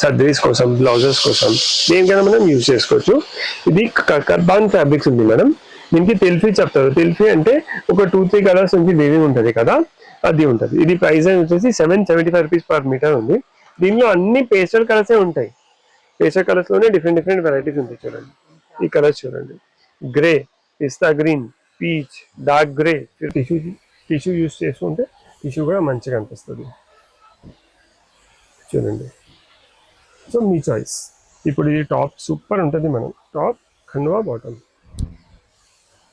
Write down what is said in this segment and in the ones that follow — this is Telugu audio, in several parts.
సర్జరీస్ కోసం, బ్లౌజెస్ కోసం దేనికైనా మనం యూజ్ చేసుకోవచ్చు. ఇది కర్బాన్ ఫ్యాబ్రిక్స్ ఉంది మేడం. దీనికి తెల్ఫీ చెప్తారు. తెల్ఫీ అంటే ఒక 2-3 కలర్స్ నుంచి వేవింగ్ ఉంటుంది కదా, అది ఉంటుంది. ఇది ప్రైస్ వచ్చేసి 775 రూపీస్ పర్ మీటర్ ఉంది. దీనిలో అన్ని పేస్టల్ కలర్సే ఉంటాయి. పేస్టల్ కలర్స్ లోనే డిఫరెంట్ డిఫరెంట్ వెరైటీస్ ఉంటాయి. చూడండి ఈ కలర్స్ చూడండి, గ్రే, పిస్తా green, peach, dark grey. Tissue use చేసుకుంటే టిష్యూ కూడా మంచిగా అనిపిస్తుంది. చూడండి, సో మీ చాయిస్. ఇప్పుడు ఇది టాప్ సూపర్ ఉంటుంది మనం, టాప్ ఖండ్వా బాటమ్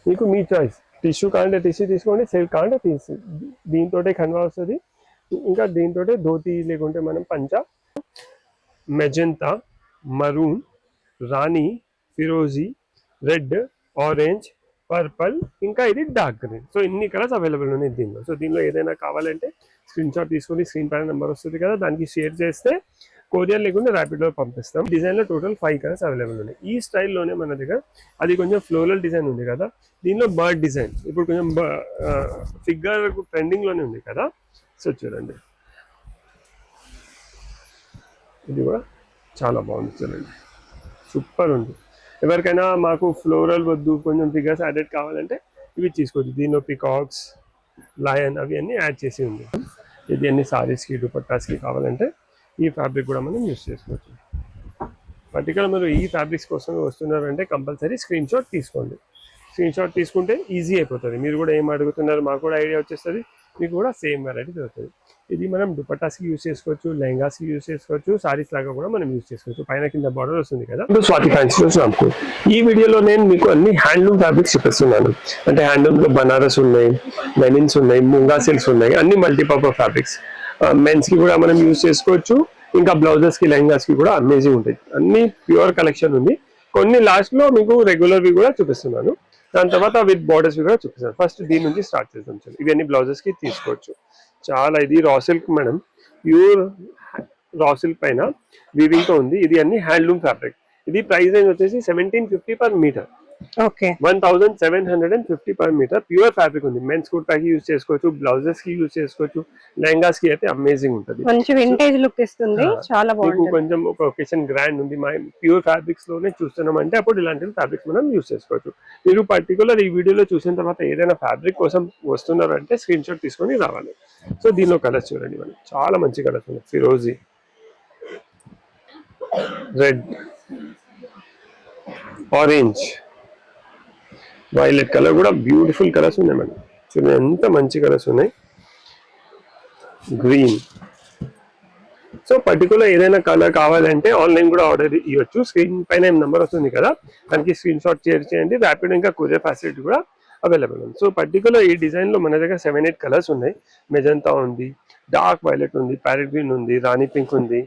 మీకు మీ చాయిస్. టిష్యూ కావాలంటే టిష్యూ తీసుకోండి, సిల్క్ కావాలంటే దీంతో ఖండ్వా వస్తుంది. ఇంకా దీంతో ధోతి లేకుంటే మనం పంచా. మెజెంతా, మరూన్, రాణి, ఫిరోజీ, రెడ్, ఆరెంజ్, పర్పల్, ఇంకా ఇది డార్క్ గ్రీన్. సో ఇన్ని కలర్స్ అవైలబుల్ ఉన్నాయి దీనిలో. సో దీనిలో ఏదైనా కావాలంటే స్క్రీన్ షాట్ తీసుకొని స్క్రీన్ పైన నెంబర్ వస్తుంది కదా, దానికి షేర్ చేస్తే కొరియర్ లేకుండా ర్యాపిడ్లో పంపిస్తాం. డిజైన్లో టోటల్ 5 కలర్స్ అవైలబుల్ ఉన్నాయి. ఈ స్టైల్లోనే మన దగ్గర అది కొంచెం ఫ్లోరల్ డిజైన్ ఉంది కదా, దీనిలో బర్డ్ డిజైన్ ఇప్పుడు కొంచెం ఫిగర్ ట్రెండింగ్లోనే ఉంది కదా. సో చూడండి, ఇది కూడా చాలా బాగుంది. చూడండి సూపర్ ఉంది. ఎవరికైనా మాకు ఫ్లోరల్ వద్దు, కొంచెం ఫిగర్స్ యాడెడ్ కావాలంటే ఇవి తీసుకోవచ్చు. దీనిలో పికాక్స్, లయన్ అవి అన్నీ యాడ్ చేసి ఉంది. ఇది అన్ని సారీస్కి, దుపట్టాస్కి కావాలంటే ఈ ఫ్యాబ్రిక్ కూడా మనం యూస్ చేసుకోవచ్చు. పర్టికులర్ మీరు ఈ ఫ్యాబ్రిక్స్ కోసం వస్తున్నారంటే కంపల్సరీ స్క్రీన్ షాట్ తీసుకోండి. స్క్రీన్ షాట్ తీసుకుంటే ఈజీ అయిపోతుంది. మీరు కూడా ఏం అడుగుతున్నారు మాకు కూడా ఐడియా వచ్చేస్తుంది, మీకు కూడా సేమ్ వెరైటీ దొరుకుతుంది. ఇది మనం దుపట్టాస్కి యూస్ చేసుకోవచ్చు, లెహంగాస్కి యూస్ చేసుకోవచ్చు, సారీస్ లాగా కూడా మనం యూస్ చేసుకోవచ్చు. పైన కింద బార్డర్ వస్తుంది కదా. స్వాతి ఫ్యాన్సీ. ఈ వీడియోలో నేను మీకు అన్ని హ్యాండ్లూమ్ ఫ్యాబ్రిక్స్ చూపిస్తున్నాను. అంటే హ్యాండ్లూమ్లో బనారస్ ఉన్నాయి, లెనిన్స్ ఉన్నాయి, ముంగా సిల్క్స్ ఉన్నాయి, అన్ని మల్టీపర్పస్ ఫ్యాబ్రిక్స్. మెన్స్ కి కూడా మనం యూజ్ చేసుకోవచ్చు. ఇంకా బ్లౌజెస్ కి, లెహంగాస్ కి కూడా అమేజింగ్ ఉంటాయి. అన్ని ప్యూర్ కలెక్షన్ ఉంది. కొన్ని లాస్ట్ లో మీకు రెగ్యులర్ వి కూడా చూపిస్తున్నాను, దాని తర్వాత విత్ బార్డర్స్ కూడా చూపిస్తాను. ఫస్ట్ దీని నుంచి స్టార్ట్ చేద్దాం. ఇవన్నీ బ్లౌజెస్ కి తీసుకోవచ్చు. చాలా ఇది raw silk madam, pure raw silk పైన వీవింగ్ తో ఉంది. ఇది అన్ని హ్యాండ్లూమ్ ఫ్యాబ్రిక్. ఇది ప్రైస్ రేంజ్ వచ్చేసి 1750 per meter. 1750 per meter. Pure fabric ఉంది. మెన్స్ కుర్తా కి యూజ్ చేసుకోవచ్చు, బ్లౌజెస్ కి యూజ్ చేసుకోవచ్చు, లెహంగాస్ కి అయితే అమేజింగ్ ఉంటుంది. మంచి వింటేజ్ లుక్ ఇస్తుంది, చాలా బాగుంటుంది. కొంచెం ఒక ఒకేషన్ గ్రాండ్ ఉంది, మా ప్యూర్ ఫ్యాబ్రిక్స్ లోనే చూస్తున్నాం అంటే అప్పుడు ఇలాంటి ఫ్యాబ్రిక్స్ మనం యూజ్ చేసుకోవచ్చు. మీరు పర్టికులర్ ఈ వీడియోలో చూసిన తర్వాత ఏదైనా ఫ్యాబ్రిక్ కోసం వస్తున్నారు అంటే స్క్రీన్ షాట్ తీసుకొని రావాలి. సో దీనిలో కలర్స్ చూడండి, మనం చాలా మంచి కలర్స్ ఉన్నాయి. ఫిరోజీ, రెడ్, ఆరెంజ్, వైలెట్ కలర్ కూడా బ్యూటిఫుల్ కలర్స్ ఉన్నాయి మేడం. చూడండి ఎంత మంచి కలర్స్ ఉన్నాయి. గ్రీన్. సో పర్టికులర్ ఏదైనా కలర్ కావాలంటే ఆన్లైన్ కూడా ఆర్డర్ ఇవ్వచ్చు. స్క్రీన్ పైన నెంబర్ వస్తుంది కదా, దానికి స్క్రీన్ షాట్ షేర్ చేయండి. ర్యాపిడ్ ఇంకా కొరియర్ ఫెసిలిటీ కూడా అవైలబుల్ ఉంది. సో పర్టికులర్ ఈ డిజైన్లో మన దగ్గర 7-8 కలర్స్ ఉన్నాయి. మెజంతా ఉంది, డార్క్ వైలెట్ ఉంది, ప్యారెట్ గ్రీన్ ఉంది, రాణి పింక్ ఉంది,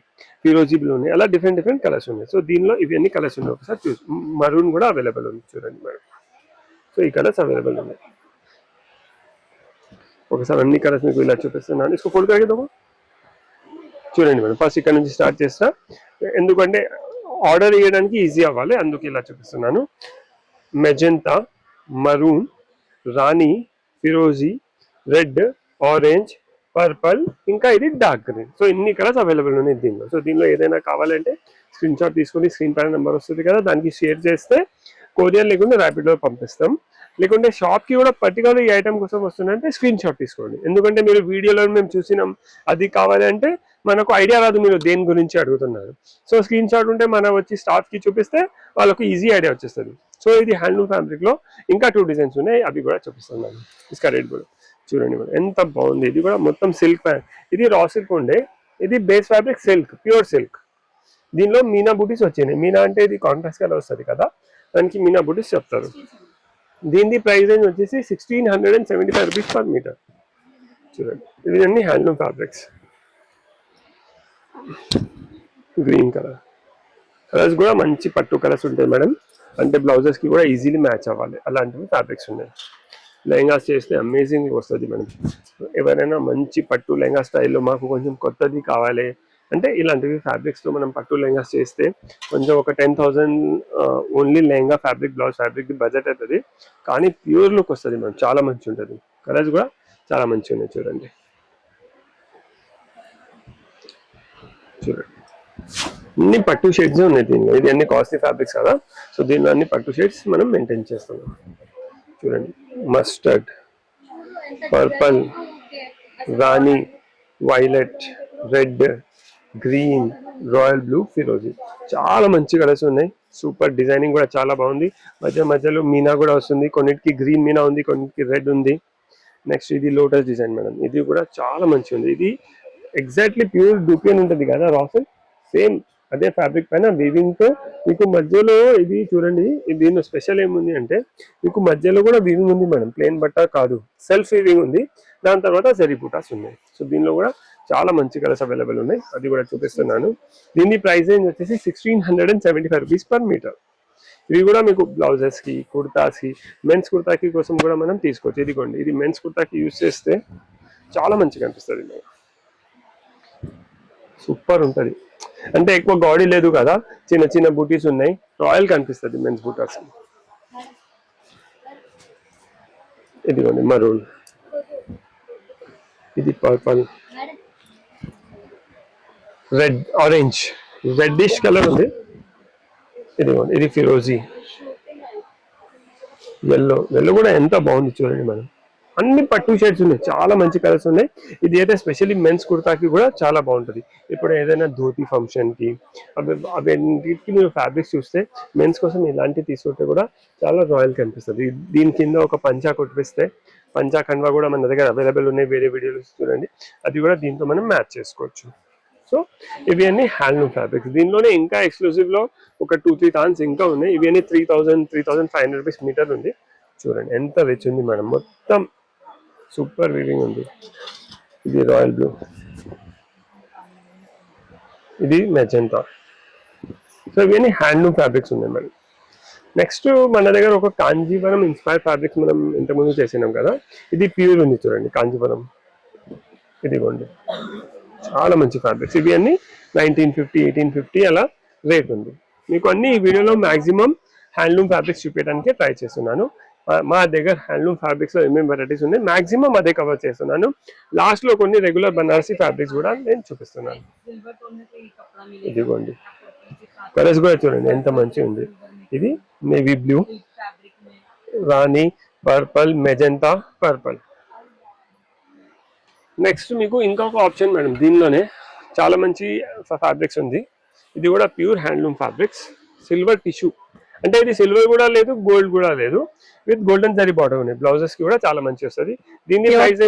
ఫిరోజీ బ్లూ ఉంది, అలా డిఫరెంట్ డిఫరెంట్ కలర్స్ ఉన్నాయి. సో దీనిలో ఇవన్నీ కలర్స్ ఉన్నాయి. ఒకసారి చూసి మరూన్ కూడా అవైలబుల్ ఉంది. చూడండి మేడం, సో ఈ కలర్స్ అవైలబుల్ ఉన్నాయి. ఒకసారి అన్ని కలర్స్ మీకు ఇలా చూపిస్తున్నాను. इसको फोल्ड करके दो. చూడండి మేడం, ఫస్ట్ ఇక్కడ నుంచి స్టార్ట్ చేస్తా, ఎందుకంటే ఆర్డర్ ఇవ్వడానికి ఈజీ అవ్వాలి, అందుకు ఇలా చూపిస్తున్నాను. మెజెంతా, మరూన్, రాణి, ఫిరోజీ, రెడ్, ఆరెంజ్, పర్పల్, ఇంకా ఇది డార్క్ గ్రీన్. సో ఇన్ని కలర్స్ అవైలబుల్ ఉన్నాయి దీనిలో. సో దీనిలో ఏదైనా కావాలంటే స్క్రీన్ షాట్ తీసుకొని స్క్రీన్ పైన నెంబర్ వస్తుంది కదా, దానికి షేర్ చేస్తే కొరియర్ లేకుండా ర్యాపిడ్లో పంపిస్తాం. లేకుంటే షాప్కి కూడా పర్టికులర్ ఈ ఐటమ్ కోసం వస్తుందంటే స్క్రీన్ షాట్ తీసుకోండి. ఎందుకంటే మీరు వీడియోలో మేము చూసినాం అది కావాలంటే మనకు ఐడియా రాదు మీరు దేని గురించి అడుగుతున్నారు. సో స్క్రీన్ షాట్ ఉంటే మనం వచ్చి స్టాఫ్కి చూపిస్తే వాళ్ళకు ఈజీ ఐడియా వచ్చేస్తుంది. సో ఇది హ్యాండ్లూమ్ ఫ్యాబ్రిక్లో ఇంకా 2 డిజైన్స్ ఉన్నాయి, అవి కూడా చూపిస్తున్నాను. ఇస్కా రేట్ కూడా చూడండి మేడం ఎంత బాగుంది. ఇది కూడా మొత్తం సిల్క్, ఇది రా సిల్క్ ఉండే, ఇది base fabric silk, pure silk. దీనిలో మీనా బూటీస్ వచ్చినాయి. మీనా అంటే ఇది కాంట్రాస్ట్ కలర్ వస్తుంది కదా, దానికి మీనా బూటీస్ చెప్తారు. దీని ప్రైస్ రేంజ్ వచ్చేసి 1675 రూపీస్ పర్ మీటర్. చూడండి ఇవి అన్ని హ్యాండ్లూమ్ ఫ్యాబ్రిక్స్. గ్రీన్ కలర్స్ కూడా మంచి పట్టు కలర్స్ ఉంటాయి మేడం, అంటే బ్లౌజెస్ కి కూడా ఈజీలీ మ్యాచ్ అవ్వాలి, అలాంటివి ఫ్యాబ్రిక్స్ ఉన్నాయి. లెహంగాస్ చేస్తే అమేజింగ్ వస్తుంది మేడం. ఎవరైనా మంచి పట్టు లెహంగా స్టైల్లో మాకు కొంచెం కొత్తది కావాలి అంటే ఇలాంటివి ఫ్యాబ్రిక్స్తో మనం పట్టు లెహంగాస్ చేస్తే కొంచెం ఒక 10,000 only lehenga fabric, blouse fabric budget అవుతుంది, కానీ ప్యూర్ లుక్ వస్తుంది మేడం, చాలా మంచి ఉంటుంది. కలర్స్ కూడా చాలా మంచిగా ఉన్నాయి. చూడండి అన్ని పట్టు షేడ్స్ ఉన్నాయి దీనిలో. ఇది అన్ని కాస్ట్లీ ఫ్యాబ్రిక్స్ కదా, సో దీనిలో అన్ని పట్టు షేడ్స్ మనం మెయింటైన్ చేస్తున్నాం. చూడండి, మస్టర్డ్, పర్పల్, రాణి, violet, red, green, royal blue, ఫిరోజీ, చాలా మంచి కలర్స్ ఉన్నాయి. సూపర్ డిజైనింగ్ కూడా చాలా బాగుంది. మధ్య మధ్యలో మీనా కూడా వస్తుంది. కొన్నిటికి గ్రీన్ మీనా ఉంది, కొన్నిటికి రెడ్ ఉంది. నెక్స్ట్ ఇది లోటస్ డిజైన్ మేడం, ఇది కూడా చాలా మంచిగా ఉంది. ఇది ఎగ్జాక్ట్లీ ప్యూర్ డూపియన్ ఉంటుంది కదా రాఫెల్, సేమ్ అదే ఫ్యాబ్రిక్ పైన వీవింగ్ తో మీకు మధ్యలో ఇది చూడండి. దీనిలో స్పెషల్ ఏముంది అంటే మీకు మధ్యలో కూడా వీవింగ్ ఉంది మేడం, ప్లేన్ బట్ట కాదు, సెల్ఫ్ వీవింగ్ ఉంది. దాని తర్వాత జరీ బూటాస్ ఉన్నాయి. సో దీనిలో కూడా చాలా మంచి కలర్స్ అవైలబుల్ ఉన్నాయి, అది కూడా చూపిస్తున్నాను. దీని ప్రైస్ రేంజ్ వచ్చేసి 1675 రూపీస్ పర్ మీటర్. ఇవి కూడా మీకు బ్లౌజెస్ కి, కుర్తాస్ కి, మెన్స్ కుర్తాకి కోసం కూడా మనం తీసుకోవచ్చు. ఇదిగోండి, ఇది మెన్స్ కుర్తాకి యూజ్ చేస్తే చాలా మంచిగా అనిపిస్తుంది. సూపర్ ఉంటుంది. అంటే ఎక్కువ గాడీ లేదు కదా, చిన్న చిన్న బూటీస్ ఉన్నాయి, రాయల్ కనిపిస్తుంది మెన్స్ బూటాస్. ఇదిగోండి మరూన్, ఇది purple, red, orange, reddish colour ఉంది. ఇదిగోండి ఇది ఫిరోజీ, ఎల్లో కూడా ఎంత బాగుంది చూడండి మనం. అన్ని పట్టు షేడ్స్ ఉన్నాయి, చాలా మంచి కలర్స్ ఉన్నాయి. ఇది అయితే స్పెషల్లీ మెన్స్ కుర్తాకి కూడా చాలా బాగుంటుంది. ఇప్పుడు ఏదైనా ధోతి ఫంక్షన్ కి అవన్నిటికి మీరు ఫ్యాబ్రిక్స్ చూస్తే మెన్స్ కోసం ఇలాంటివి తీసుకుంటే కూడా చాలా రాయల్ కనిపిస్తుంది. దీని కింద ఒక పంచా కొట్టిస్తే, పంచా కండ్వా కూడా మన దగ్గర అవైలబుల్ ఉన్నాయి, వేరే వీడియోలు చూడండి, అది కూడా దీంతో మనం మ్యాచ్ చేసుకోవచ్చు. సో ఇవి అన్ని హ్యాండ్లూమ్ ఫ్యాబ్రిక్స్. దీనిలోనే ఇంకా ఎక్స్క్లూజివ్ లో ఒక 2-3 థాన్స్ ఇంకా ఉన్నాయి. ఇవి అన్ని 3,500 రూపీస్ మీటర్ ఉంది. చూడండి ఎంత రిచ్ ఉంది మేడం, మొత్తం సూపర్ వీవింగ్ ఉంది. ఇది రాయల్ బ్లూ, ఇది మెజెంటా. సో ఇవన్నీ హ్యాండ్లూమ్ ఫ్యాబ్రిక్స్ ఉన్నాయి మేడం. నెక్స్ట్ మన దగ్గర ఒక కాంజీవరం ఇన్స్పైర్ ఫ్యాబ్రిక్స్ మనం ఇంతకుముందు చేసినాం కదా, ఇది ప్యూర్ ఉంది చూడండి, కాంజీవరం. ఇదిగోండి, చాలా మంచి ఫ్యాబ్రిక్స్. ఇవి అన్ని 1950, 1850 అలా రేట్ ఉంది. మీకు అన్ని ఈ వీడియోలో మాక్సిమం హ్యాండ్లూమ్ ఫ్యాబ్రిక్స్ చూపించడానికి ట్రై చేస్తున్నాను. మా దగ్గర హ్యాండ్లూమ్ ఫ్యాబ్రిక్స్ లో ఏమేమి వెరైటీస్ ఉన్నాయి మాక్సిమం అదే కవర్ చేస్తున్నాను. లాస్ట్ లో కొన్ని రెగ్యులర్ బనారసి ఫ్యాబ్రిక్స్ కూడా నేను చూపిస్తున్నాను. ఇదిగోండి, కలర్స్ కూడా చూడండి ఎంత మంచిగా ఉంది. ఇది నేవీ బ్లూ, రాణి, పర్పల్, మెజెంటా, పర్పల్. నెక్స్ట్ మీకు ఇంకొక ఆప్షన్ మేడం, దీనిలోనే చాలా మంచి ఫ్యాబ్రిక్స్ ఉంది. ఇది కూడా pure handloom fabrics, silver tissue. అంటే ఇది సిల్వర్ కూడా లేదు, గోల్డ్ కూడా లేదు, విత్ గోల్డెన్ జరీ బార్డర్ ఉన్నాయి. బ్లౌజెస్ కి కూడా చాలా మంచి వస్తుంది. దీని ప్రైస్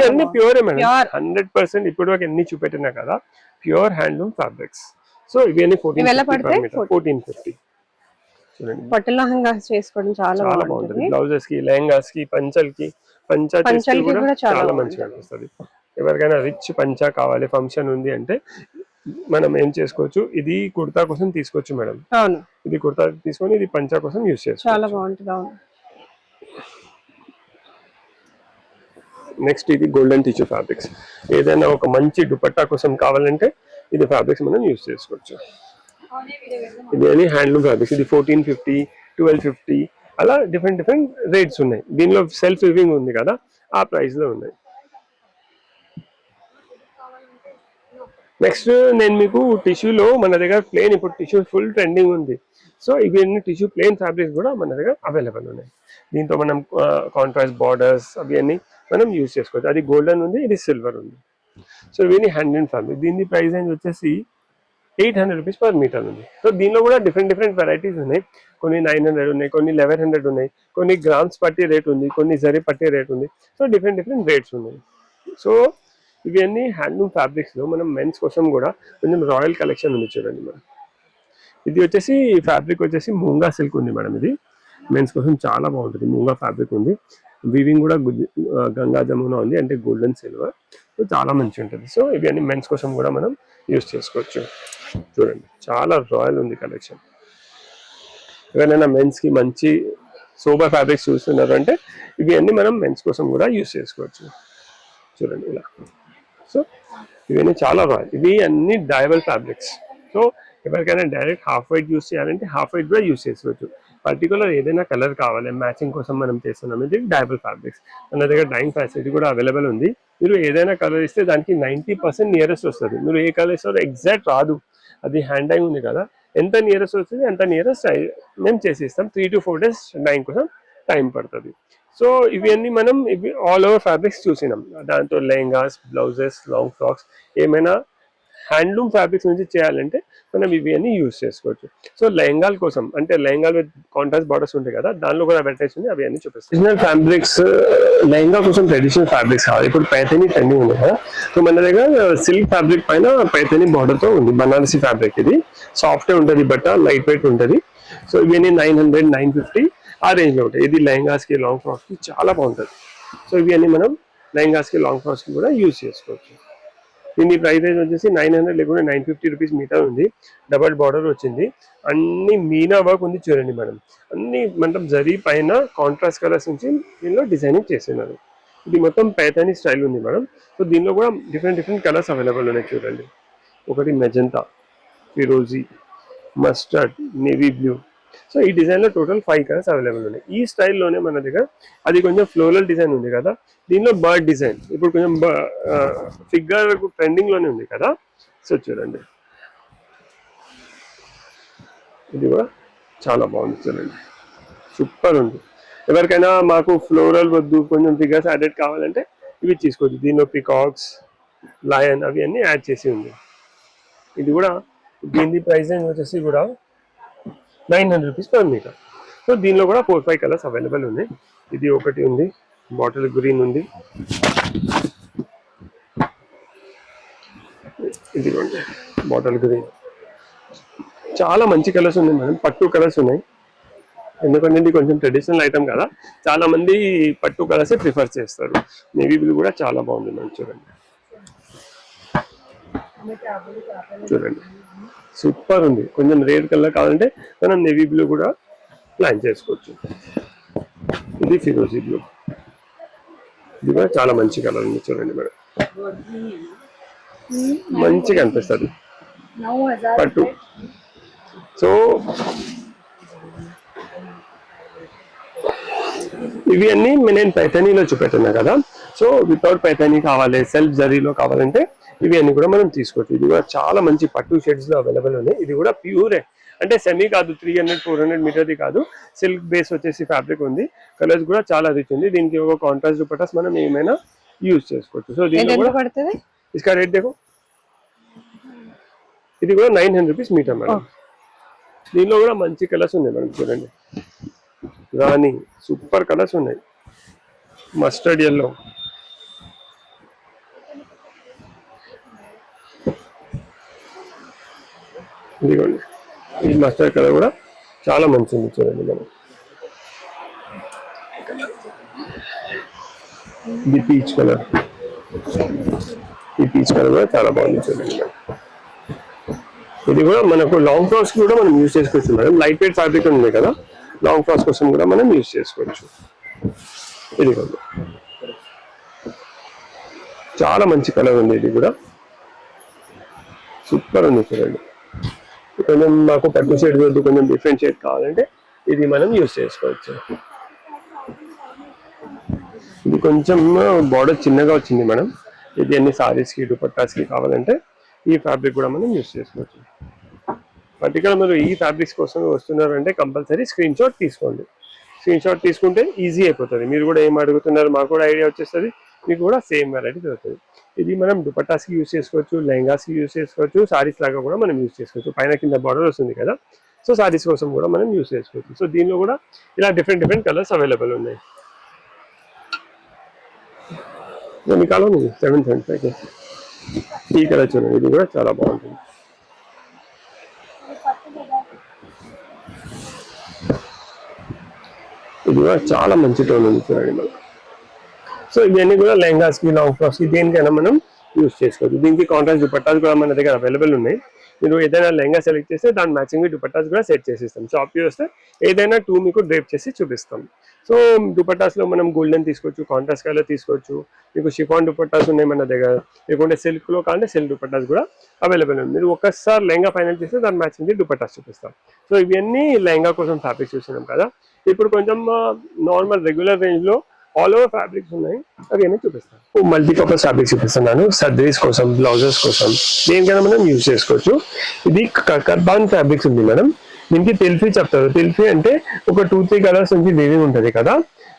అన్ని ప్యూర్ మేడం, 100%. ఇప్పుడు వరకు ఎన్ని చూపెట్టినా కదా ప్యూర్ హ్యాండ్లూమ్ ఫ్యాబ్రిక్స్. సో ఇవి అన్ని 1450. చూడండి, చాలా బాగుంటుంది. బ్లౌజెస్ కి, లెహంగాస్ కి, పంచల్ కి, పంచా కూడా చాలా మంచిగా అనిపిస్తుంది. ఎవరికైనా రిచ్ పంచా కావాలి, ఫంక్షన్ ఉంది అంటే మనం ఏం చేసుకోవచ్చు, ఇది కుర్తా కోసం తీసుకోవచ్చు మేడం. ఇది కుర్తా తీసుకొని ఇది పంచా కోసం యూజ్ చేసుకోవచ్చు. నెక్స్ట్ ఇది గోల్డెన్ టిష్యూ ఫ్యాబ్రిక్స్. ఏదైనా ఒక మంచి దుపట్టా కోసం కావాలంటే ఇది ఫ్యాబ్రిక్స్ మనం యూజ్ చేసుకోవచ్చు. ఇది అని హ్యాండ్లూమ్ ఫ్యాబ్రిక్స్. ఇది 1450, 1250 అలా డిఫరెంట్ రేట్స్ ఉన్నాయి. దీనిలో సెల్ఫ్ వీవింగ్ ఉంది కదా, ఆ ప్రైస్ లో ఉన్నాయి. నెక్స్ట్ నేను మీకు టిష్యూలో మన దగ్గర ప్లేన్, ఇప్పుడు టిష్యూ ఫుల్ ట్రెండింగ్ ఉంది. సో ఇవి అన్ని టిష్యూ ప్లేన్ ఫ్యాబ్రిక్స్ కూడా మన దగ్గర అవైలబుల్ ఉన్నాయి. దీంతో మనం కాంట్రాస్ట్ బార్డర్స్ అవి అన్ని మనం యూజ్ చేసుకోవచ్చు. అది గోల్డెన్ ఉంది, ఇది సిల్వర్ ఉంది. సో ఇవన్నీ హ్యాండ్లూమ్ ఫ్యాబ్రిక్. దీని ప్రైస్ రేంజ్ వచ్చేసి 800 రూపీస్ పర్ మీటర్ ఉంది. సో దీనిలో కూడా డిఫరెంట్ వెరైటీస్ ఉన్నాయి. కొన్ని 900 ఉన్నాయి, కొన్ని 1100 ఉన్నాయి, కొన్ని గ్రామ్స్ పట్టి రేట్ ఉంది, కొన్ని జరీ పట్టి రేట్ ఉంది. సో డిఫరెంట్ రేట్స్ ఉన్నాయి. సో ఇవి అన్ని హ్యాండ్లూమ్ ఫ్యాబ్రిక్స్ లో మనం మెన్స్ కోసం కూడా కొంచెం రాయల్ కలెక్షన్ ఉంది చూడండి మేడం. ఇది వచ్చేసి ఫ్యాబ్రిక్ వచ్చేసి మూంగా సిల్క్ ఉంది మేడం. ఇది మెన్స్ కోసం చాలా బాగుంటుంది. మూంగా ఫ్యాబ్రిక్ ఉంది, వీవింగ్ కూడా గంగా జమున ఉంది, అంటే గోల్డెన్ సిల్వర్. సో చాలా మంచి ఉంటుంది. సో ఇవి అన్ని మెన్స్ కోసం కూడా మనం యూజ్ చేసుకోవచ్చు. చూడండి చాలా రాయల్ ఉంది కలెక్షన్. ఎవరైనా మెన్స్ కి మంచి సోబర్ ఫ్యాబ్రిక్స్ చూస్తున్నారు అంటే ఇవి అన్ని మనం మెన్స్ కోసం కూడా యూజ్ చేసుకోవచ్చు. చూడండి ఇలా. సో ఇవన్నీ చాలా రాయల్. ఇవి అన్ని డైబల్ ఫ్యాబ్రిక్స్. సో ఎవరికైనా డైరెక్ట్ హాఫ్ వైట్ యూజ్ చేయాలంటే హాఫ్ వైట్ కూడా యూజ్ చేసుకోవచ్చు. పర్టికులర్ ఏదైనా కలర్ కావాలి మ్యాచింగ్ కోసం మనం చేస్తున్నాం, ఇది డైబల్ ఫ్యాబ్రిక్స్. మన దగ్గర డైయింగ్ ఫెసిలిటీ కూడా అవైలబుల్ ఉంది. మీరు ఏదైనా కలర్ ఇస్తే దానికి 90% నియరెస్ట్ వస్తుంది. మీరు ఏ కలర్ ఇస్తారో ఎగ్జాక్ట్ రాదు, అది హ్యాండ్ డైయింగ్ ఉంది కదా, ఎంత నియరెస్ట్ వస్తుంది అంత నియరెస్ట్ మేము చేసి ఇస్తాం. 3 to 4 days డైయింగ్ కోసం టైం పడుతుంది. సో ఇవన్నీ మనం ఇవి ఆల్ ఓవర్ ఫ్యాబ్రిక్స్ చూసినాం. దాంతో లెహంగాస్, బ్లౌజెస్, లాంగ్ ఫ్రాక్స్ ఏమైనా హ్యాండ్లూమ్ ఫ్యాబ్రిక్స్ నుంచి చేయాలంటే మనం ఇవి అన్ని యూజ్ చేసుకోవచ్చు. సో లెహంగాల కోసం అంటే లెహంగాలు విత్ కాంట్రాస్ట్ బార్డర్స్ ఉంటాయి కదా, దానిలో కూడా వెరైటీస్ ఉంది, అవి అన్ని చూపిస్తాం. ట్రెడిషనల్ ఫ్యాబ్రిక్స్, లెహంగా కోసం ట్రెడిషనల్ ఫ్యాబ్రిక్స్ కావాలి. ఇప్పుడు పైథానీ ట్రెండింగ్ ఉంది కదా, సో మన దగ్గర సిల్క్ ఫ్యాబ్రిక్ పైన పైథానీ బార్డర్తో ఉంది. బనారసి ఫ్యాబ్రిక్, ఇది సాఫ్ట్గా ఉంటుంది, బట్ట లైట్ వెయిట్ ఉంటుంది. సో ఇవన్నీ 900, 950 ఆ రేంజ్లో ఉంటాయి. ఇది లెహంగాస్కి, లాంగ్ ఫ్రాక్స్కి చాలా బాగుంటుంది. సో ఇవన్నీ మనం లెహంగాస్కి, లాంగ్ ఫ్రాక్స్కి కూడా యూజ్ చేసుకోవచ్చు. దీని ప్రైస్ రేంజ్ వచ్చేసి 900 లేకుండా 950 రూపీస్ మీటర్ ఉంది. డబల్ బార్డర్ వచ్చింది, అన్ని మీనా వర్క్ ఉంది చూడండి మేడం. అన్ని మనం జరీ పైన కాంట్రాస్ట్ కలర్స్ నుంచి దీనిలో డిజైనింగ్ చేస్తున్నారు. ఇది మొత్తం పైథానీ స్టైల్ ఉంది మేడం. సో దీనిలో కూడా డిఫరెంట్ కలర్స్ అవైలబుల్ ఉన్నాయి చూడండి. ఒకటి మెజంతా, ఫిరోజీ, మస్టర్డ్, నేవీ బ్లూ. సో ఈ డిజైన్లో టోటల్ 5 కలర్స్ అవైలబుల్ ఉన్నాయి. ఈ స్టైల్లోనే మన దగ్గర అది కొంచెం ఫ్లోరల్ డిజైన్ ఉంది కదా, దీనిలో బర్డ్ డిజైన్ ఇప్పుడు కొంచెం ఫిగర్ ట్రెండింగ్లోనే ఉంది కదా. సో చూడండి, ఇది కూడా చాలా బాగుంది చూడండి, సూపర్ ఉంది. ఎవరికైనా మాకు ఫ్లోరల్ వద్దు, కొంచెం ఫిగర్స్ యాడెడ్ కావాలంటే ఇవి తీసుకోవచ్చు. దీనిలో పికాక్స్, లయన్ అవి అన్నీ యాడ్ చేసి ఉంది. ఇది కూడా దీని ప్రైస్ రేంజ్ వచ్చేసి కూడా 900 రూపీస్ పర్ మీటర్. సో దీనిలో కూడా 4-5 కలర్స్ అవైలబుల్ ఉన్నాయి. ఇది ఒకటి ఉంది, బాటిల్ గ్రీన్ ఉంది, ఇది బాటిల్ గ్రీన్. చాలా మంచి కలర్స్ ఉన్నాయి మేడం, పట్టు కలర్స్ ఉన్నాయి. ఎందుకంటే ఇది కొంచెం ట్రెడిషనల్ ఐటమ్ కదా, చాలా మంది పట్టు కలర్సే ప్రిఫర్ చేస్తారు. నేవీ బ్లూ కూడా చాలా బాగుంది మేడం, చూడండి చూడండి సూపర్ ఉంది. కొంచెం రేడ్ కలర్ కావాలంటే మనం నేవీ బ్లూ కూడా ప్లాన్ చేసుకోవచ్చు. ఇది ఫిరోజీ బ్లూ, ఇది కూడా చాలా మంచి కలర్ ఉంది చూడండి మేడం, మంచిగా అనిపిస్తుంది పట్టు. సో ఇవి అన్ని నేను పైథానీలో చూపెట్టున్నా కదా. సో వితౌట్ పైథానీ కావాలి, సెల్ఫ్ జరీలో కావాలంటే ఇవి అన్ని కూడా మనం తీసుకోవచ్చు. ఇది కూడా చాలా మంచి పట్టు షేడ్స్ లో అవైలబుల్ ఉన్నాయి. ఇది కూడా ప్యూరే, అంటే సెమీ కాదు, 300-400 మీటర్ది కాదు, సిల్క్ బేస్ వచ్చేసి ఫ్యాబ్రిక్ ఉంది. కలర్స్ కూడా చాలా రిచ్ ఉంది. దీనికి ఒక కాంట్రాస్ట్ దుపట్టాస్ మనం ఏమైనా యూజ్ చేసుకోవచ్చు. సో దీంట్లో కూడా ఇస్కా రేట్ దేకో, ఇది కూడా 900 రూపీస్ మీటర్ మేడం. దీనిలో కూడా మంచి కలర్స్ ఉన్నాయి మేడం, చూడండి రాణి, సూపర్ కలర్స్ ఉన్నాయి. మస్టర్డ్ ఎల్లో, ఇదిగోండి ఈ మస్టర్డ్ కలర్ కూడా చాలా మంచిది చూడండి మనం. ఇది పీచ్ కలర్, ఈ పీచ్ కలర్ కూడా చాలా బాగుంది చూడండి మేడం. ఇది కూడా మనకు లాంగ్ ఫ్రాక్స్ కూడా మనం యూజ్ చేసుకోవచ్చు మేడం. లైట్ వెయిట్ ఫ్యాబ్రిక్ ఉంది కదా, లాంగ్ ఫ్రాక్స్ కోసం కూడా మనం యూజ్ చేసుకోవచ్చు. ఇది కూడా చాలా మంచి కలర్ ఉంది, ఇది కూడా సూపర్ ఉంది చూడండి. కొంచెం మాకు పట్టు షేడ్ వద్దు, కొంచెం డిఫరెంట్ షేడ్ కావాలంటే ఇది మనం యూజ్ చేసుకోవచ్చు. ఇది కొంచెం బార్డర్ చిన్నగా వచ్చింది మేడం. ఇది అన్ని సారీస్కి, దుపట్టాస్కి కావాలంటే ఈ ఫ్యాబ్రిక్ కూడా మనం యూజ్ చేసుకోవచ్చు. పర్టికులర్ మీరు ఈ ఫ్యాబ్రిక్స్ కోసం వస్తున్నారంటే కంపల్సరీ స్క్రీన్ షాట్ తీసుకోండి. స్క్రీన్ షాట్ తీసుకుంటే ఈజీ అయిపోతుంది. మీరు కూడా ఏం అడుగుతున్నారు మాకు కూడా ఐడియా వచ్చేస్తుంది, మీకు కూడా సేమ్ వెరైటీ దొరుకుతుంది. ఇది మనం దుపట్టాస్కి యూజ్ చేసుకోవచ్చు, లెహంగాస్కి యూజ్ చేసుకోవచ్చు, సారీస్ లాగా కూడా మనం యూజ్ చేసుకోవచ్చు. పైన కింద బార్డర్ వస్తుంది కదా, సో సారీస్ కోసం కూడా మనం యూజ్ చేసుకోవచ్చు. సో దీనిలో కూడా ఇలా డిఫరెంట్ కలర్స్ అవైలబుల్ ఉన్నాయి. నికాలో 775 ఈ కలర్ చూడండి, ఇది కూడా చాలా బాగుంటుంది. ఇది కూడా చాలా మంచి టోన్ ఉంది చూడండి మనం. సో ఇవన్నీ కూడా లెహంగాస్కి, లాంగ్ ఫ్రాక్స్కి దేనికైనా మనం యూజ్ చేసుకోవచ్చు. దీనికి కాంట్రాస్ట్ దుపట్టాస్ కూడా మన దగ్గర అవైలబుల్ ఉన్నాయి. మీరు ఏదైనా లెహంగా సెలెక్ట్ చేస్తే దాని మ్యాచింగ్ దుపట్టాస్ కూడా సెట్ చేసిస్తాం. షాప్కి వస్తే ఏదైనా 2 మీకు డ్రేప్ చేసి చూపిస్తాం. సో దుపట్టాస్లో మనం గోల్డెన్ తీసుకోవచ్చు, కాంట్రాస్ట్ కలర్ తీసుకోవచ్చు, మీకు షిఫాన్ దుపట్టాస్ ఉన్నాయి మన దగ్గర, లేకుంటే సిల్క్లో కావాలంటే సిల్క్ దుపట్టాస్ కూడా అవైలబుల్ ఉంది. మీరు ఒక్కసారి లెహంగా ఫైనల్ చేస్తే దాని మ్యాచింగ్ దుపట్టాస్ చూపిస్తాం. సో ఇవన్నీ లెహంగా కోసం ఫ్యాబ్రిక్స్ చూసినాం కదా. ఇప్పుడు కొంచెం నార్మల్ రెగ్యులర్ రేంజ్లో ఆల్ ఓవర్ ఫ్యాబ్రిక్స్ ఉన్నాయి, అవి అన్నీ చూపిస్తాను. మల్టీపర్పస్ ఫ్యాబ్రిక్స్ చూపిస్తున్నాను, సర్జరీస్ కోసం, బ్లౌజెస్ కోసం, దేనికైనా మనం యూజ్ చేసుకోవచ్చు. ఇది కర్బాన్ ఫ్యాబ్రిక్స్ ఉంది మేడం. దీనికి తెల్ఫీ చెప్తారు. తెల్ఫీ అంటే ఒక 2-3 కలర్స్ నుంచి వేవింగ్ ఉంటుంది కదా,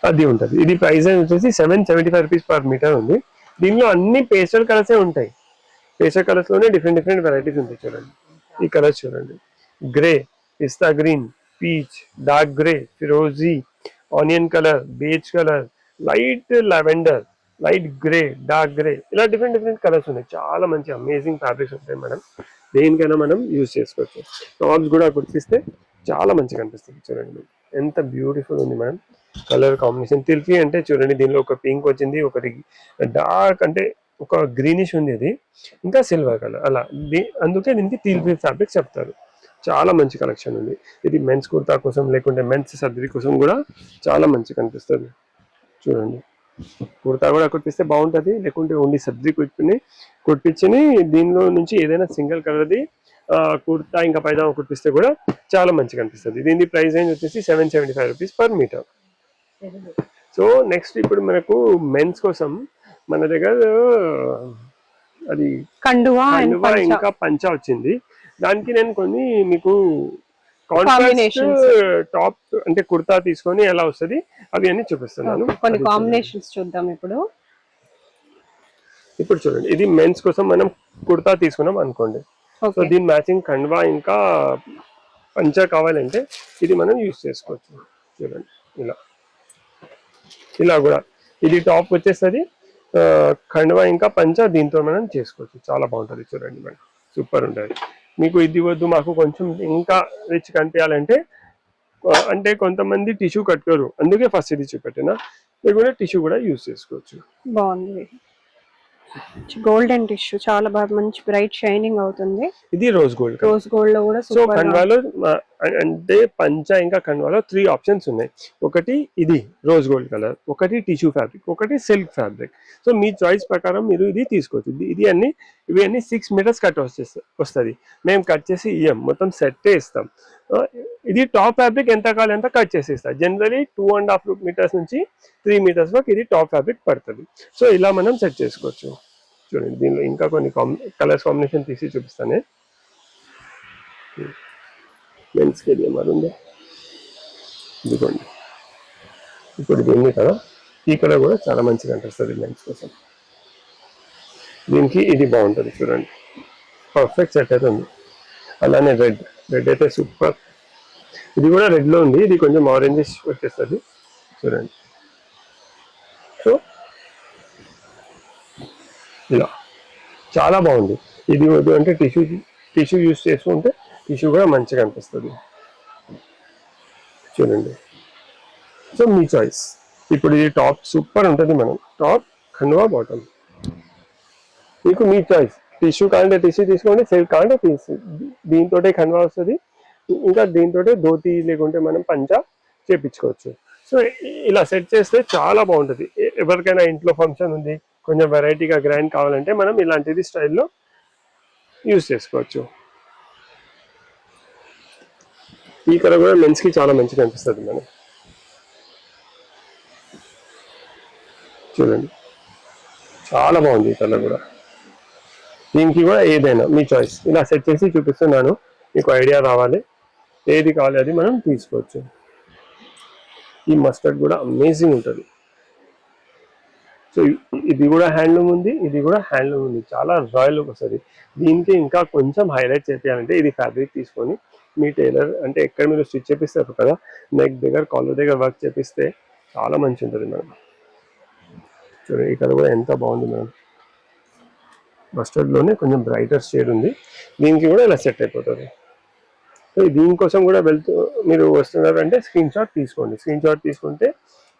అది ఉంటుంది. ఇది ప్రైస్ వచ్చేసి 775 రూపీస్ పర్ మీటర్ ఉంది. దీనిలో అన్ని పేస్టల్ కలర్సే ఉంటాయి. పేస్టల్ కలర్స్ లోనే డిఫరెంట్ వెరైటీస్ ఉంటాయి. చూడండి ఈ కలర్స్ చూడండి, గ్రే, పిస్తా గ్రీన్, పీచ్, డార్క్ గ్రే, ఫిరోజీ, onion colour, beige colour, light lavender, light grey, dark grey, ఇలా డిఫరెంట్ కలర్స్ ఉన్నాయి. చాలా మంచి అమేజింగ్ ఫ్యాబ్రిక్స్ ఉంటాయి మేడం. దేనికైనా మనం యూజ్ చేసుకోవచ్చు. టాప్స్ కూడా కుర్తిస్తే చాలా మంచిగా అనిపిస్తుంది. చూడండి ఎంత బ్యూటిఫుల్ ఉంది మేడం కలర్ కాంబినేషన్. తిల్ఫీ అంటే చూడండి, దీనిలో ఒక పింక్ వచ్చింది, ఒకటి డార్క్ అంటే ఒక గ్రీనిష్ ఉంది, అది ఇంకా సిల్వర్ కలర్ అలా. అందుకే దీనికి తిల్ఫీ ఫ్యాబ్రిక్ చెప్తారు. చాలా మంచి కలెక్షన్ ఉంది. ఇది మెన్స్ కుర్తా కోసం, లేకుంటే మెన్స్ సర్జరీ కోసం కూడా చాలా మంచిగా అనిపిస్తుంది. చూడండి కుర్తా కూడా కుట్టిస్తే బాగుంటుంది, లేకుంటే ఓన్లీ సర్జరీ కుట్టించి దీనిలో నుంచి ఏదైనా సింగిల్ కలర్ది కుర్తా ఇంకా పైజామా కుట్టిస్తే కూడా చాలా మంచిగా అనిపిస్తుంది. దీని ప్రైస్ రేంజ్ వచ్చేసి 775 rupees per meter. So next ఇప్పుడు మనకు మెన్స్ కోసం మన దగ్గర అది కండువా ఇంకా పంచా వచ్చింది. దానికి నేను కొన్ని మీకు కాంట్రాస్ట్ టాప్ అంటే కుర్తా తీసుకొని ఎలా వస్తుంది అవి అన్ని చూపిస్తున్నాను. కొన్ని కాంబినేషన్స్ చూద్దాం ఇప్పుడు. చూడండి, ఇది మెన్స్ కోసం మనం కుర్తా తీసుకున్నాం అనుకోండి. సో దీని మ్యాచింగ్ కండువా ఇంకా పంచా కావాలంటే ఇది మనం యూజ్ చేసుకోవచ్చు. చూడండి ఇలా కూడా ఇది టాప్ వచ్చేస్తుంది, కండువా ఇంకా పంచా దీంతో మనం చేసుకోవచ్చు. చాలా బాగుంటుంది. చూడండి మేడం, సూపర్ ఉంటుంది. మీకు ఇది వద్దు, మాకు కొంచెం ఇంకా రిచ్ కనిపించాలంటే, అంటే కొంతమంది టిష్యూ కట్టుకోరు, అందుకే ఫస్ట్ ఇది చూపెట్టినా, లేకుంటే టిష్యూ కూడా యూజ్ చేసుకోవచ్చు. బాగుంది. గోల్డెన్ టిష్యూ చాలా బాగా మంచి బ్రైట్ షైనింగ్ అవుతుంది. ఇది రోజ్ గోల్డ్ లో కూడా. సో కండువాలో అంటే పంచా ఇంకా కండువాలో 3 ఆప్షన్స్ ఉన్నాయి. ఒకటి ఇది రోజ్ గోల్డ్ కలర్, ఒకటి టిష్యూ ఫ్యాబ్రిక్, ఒకటి సిల్క్ ఫ్యాబ్రిక్. సో మీ చాయిస్ ప్రకారం మీరు ఇది తీసుకోవచ్చు. ఇవి అన్ని 6 మీటర్స్ కట్ వస్తుంది. మేము కట్ చేసి ఇయ్యం, మొత్తం సెట్ ఇస్తాం. ఇది టాప్ ఫ్యాబ్రిక్ ఎంత కావాలి అంత కట్ చేసి ఇస్తాం. జనరలీ 2.5 మీటర్స్ నుంచి 3 మీటర్స్ వరకు ఇది టాప్ ఫ్యాబ్రిక్ పడుతుంది. సో ఇలా మనం సెట్ చేసుకోవచ్చు. చూడండి దీనిలో ఇంకా కొన్ని కలర్స్ కాంబినేషన్ తీసి చూపిస్తానే. మెన్స్కి ఇది ఏమారు ఉందా, ఇదిగోండి. ఇప్పుడు ఇది ఉంది కదా, ఈ కలర్ కూడా చాలా మంచిగా అనిపిస్తుంది మెన్స్ కోసం. దీనికి ఇది బాగుంటుంది. చూడండి పర్ఫెక్ట్ సెట్ అయితే ఉంది. అలానే రెడ్ అయితే సూపర్. ఇది కూడా రెడ్లో ఉంది, ఇది కొంచెం ఆరెంజిష్ వచ్చేస్తుంది. చూడండి సో ఇలా చాలా బాగుంది. ఇది వద్దు అంటే టిష్యూ యూజ్ చేసుకుంటే టిష్యూ కూడా మంచిగా అనిపిస్తుంది. చూడండి సో మీ చాయిస్. ఇప్పుడు ఇది టాప్ సూపర్ ఉంటుంది. మనం టాప్ కండువా బాటమ్ మీకు మీ చాయిస్. టిష్యూ కావాలంటే టిష్యూ తీసుకోండి, సిల్క్ కావాలంటే దీంతో కండువా వస్తుంది. ఇంకా దీంతో ధోతి లేకుంటే మనం పంచా చేపించుకోవచ్చు. సో ఇలా సెట్ చేస్తే చాలా బాగుంటుంది. ఎవరికైనా ఇంట్లో ఫంక్షన్ ఉంది, కొంచెం వెరైటీగా గ్రాండ్ కావాలంటే మనం ఇలాంటిది స్టైల్లో యూజ్ చేసుకోవచ్చు. ఈ కలర్ కూడా మెన్స్కి చాలా మంచిగా అనిపిస్తుంది మనం. చూడండి చాలా బాగుంది ఈ కలర్ కూడా. దీనికి కూడా ఏదైనా మీ చాయిస్. ఇలా సెట్ చేసి చూపిస్తున్నాను, మీకు ఐడియా రావాలి. ఏది కావాలి అది మనం తీసుకోవచ్చు. ఈ మస్టర్డ్ కూడా అమేజింగ్ ఉంటుంది. సో ఇది కూడా హ్యాండ్లూమ్ ఉంది, ఇది కూడా హ్యాండ్లూమ్ ఉంది. చాలా రాయల్ లుక్ వస్తుంది. దీనికి ఇంకా కొంచెం హైలైట్ చేయాలంటే ఇది ఫ్యాబ్రిక్ తీసుకొని మీ టైలర్ అంటే ఎక్కడ మీరు స్టిచ్ చేపిస్తారు కదా, నెక్ దగ్గర కాలర్ దగ్గర వర్క్ చేపిస్తే చాలా మంచి ఉంటుంది మేడం. చూడండి ఇక్కడ కూడా ఎంత బాగుంది మేడం. మస్టర్డ్లోనే కొంచెం బ్రైటర్ షేడ్ ఉంది. దీనికి కూడా ఇలా సెట్ అయిపోతుంది. సో దీనికోసం కూడా మీరు వస్తున్నారు అంటే స్క్రీన్ షాట్ తీసుకోండి. స్క్రీన్ షాట్ తీసుకుంటే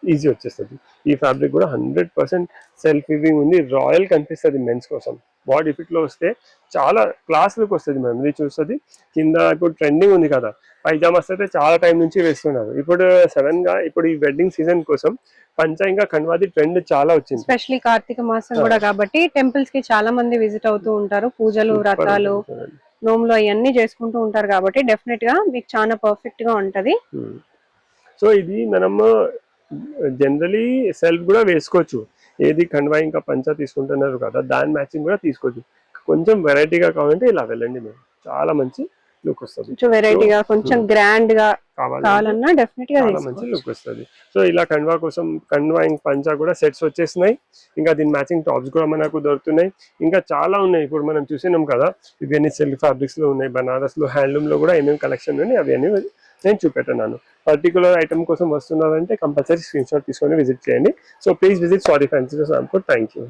ఈజీ వచ్చేస్తుంది. ఈ ఫ్యాబ్రిక్ కూడా 100% సెల్ఫ్ వీవింగ్ ఉంది. రాయల్ కనిపిస్తుంది మెన్స్ కోసం. బాడీ ఫిట్లో వస్తే చాలా క్లాస్ లుక్ వస్తుంది మేడం. ఇది చూస్తుంది కింద. ఇప్పుడు ట్రెండింగ్ ఉంది కదా పైజామాస్, అయితే చాలా టైం నుంచి వేస్తున్నారు. ఇప్పుడు సడన్ గా ఇప్పుడు ఈ వెడ్డింగ్ సీజన్ కోసం పంచా ఇంకా కండువాది ట్రెండ్ చాలా వచ్చింది. స్పెషల్లీ కార్తీక మాసం కూడా కాబట్టి టెంపుల్స్ కి చాలా మంది విజిట్ అవుతూ ఉంటారు. పూజలు, వ్రతాలు, నోములు అవన్నీ చేసుకుంటూ ఉంటారు కాబట్టి డెఫినెట్ గా మీకు చాలా పర్ఫెక్ట్ గా ఉంటది. సో ఇది మనము జనరలీ సెల్ఫ్ కూడా వేసుకోవచ్చు. ఏది కండువా ఇంకా పంచా తీసుకుంటున్నారు కదా, దాని మ్యాచింగ్ కూడా తీసుకోవచ్చు. కొంచెం వెరైటీగా కావాలంటే ఇలా వెళ్ళండి మేము, చాలా మంచి లుక్ వస్తుంది. కొంచెం వెరైటీగా, కొంచెం గ్రాండ్ గా కావాలన్నా డెఫినెట్ గా చాలా మంచి లుక్ వస్తుంది. సో ఇలా కండువా కోసం కండువా ఇంక పంచా కూడా సెట్స్ వచ్చేసినాయి. ఇంకా దీని మ్యాచింగ్ టాప్స్ కూడా మనకు దొరుకుతున్నాయి. ఇంకా చాలా ఉన్నాయి. ఇప్పుడు మనం చూసినాం కదా, ఇవన్నీ సిల్క్ ఫ్యాబ్రిక్స్ లో ఉన్నాయి, బనారస్ లో, హ్యాండ్లూమ్ లో కూడా ఏమేమి కలెక్షన్ ఉన్నాయి అవి అన్ని నేను చూపెట్టున్నాను. పర్టికులర్ ఐటమ్ కోసం వస్తున్నారంటే కంపల్సరీ స్క్రీన్ షాట్ తీసుకొని విజిట్ చేయండి. So please visit Swathi fancy store Rampur. Thank you.